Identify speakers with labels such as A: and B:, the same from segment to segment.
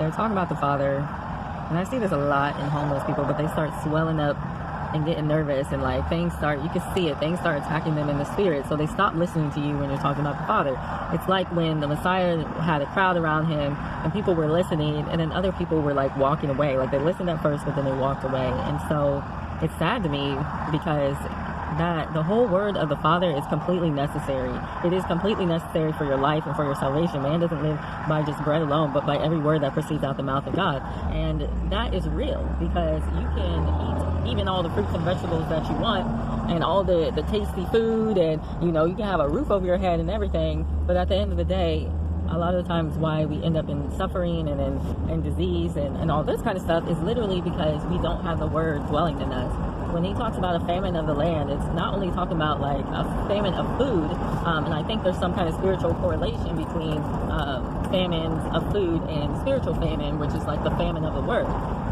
A: they're talking about the Father, and I see this a lot in homeless people, but they start swelling up and getting nervous, and like things start, you can see it, things start attacking them in the spirit, so they stop listening to you when you're talking about the Father. It's like when the Messiah had a crowd around him and people were listening, and then other people were like walking away. Like they listened at first, but then they walked away. And so it's sad to me because that the whole word of the Father is completely necessary. It is completely necessary for your life and for your salvation. Man doesn't live by just bread alone, but by every word that proceeds out the mouth of God. And that is real, because you can eat even all the fruits and vegetables that you want and all the tasty food, and you know, you can have a roof over your head and everything, but at the end of the day, a lot of the times why we end up in suffering and in disease and all this kind of stuff is literally because we don't have the word dwelling in us. When he talks about a famine of the land, it's not only talking about like a famine of food, and I think there's some kind of spiritual correlation between famines of food and spiritual famine, which is like the famine of the word.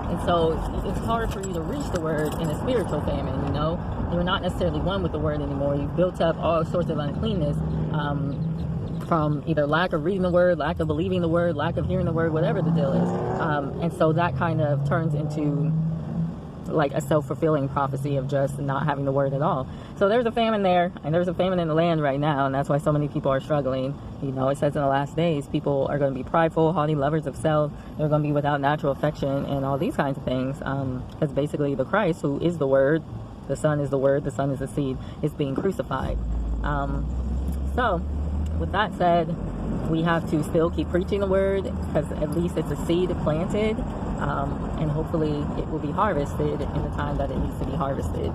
A: And so it's hard for you to reach the word in a spiritual famine, you know? You're not necessarily one with the word anymore. You've built up all sorts of uncleanness from either lack of reading the word, lack of believing the word, lack of hearing the word, whatever the deal is. And so that kind of turns into like a self-fulfilling prophecy of just not having the word at all. So there's a famine there, and there's a famine in the land right now, and that's why so many people are struggling. You know, it says in the last days, people are going to be prideful, haughty, lovers of self. They're going to be without natural affection and all these kinds of things. Because basically the Christ, who is the word, the Son is the word, the Son is the seed, is being crucified. So with that said, we have to still keep preaching the word, because at least it's a seed planted, and hopefully it will be harvested in the time that it needs to be harvested.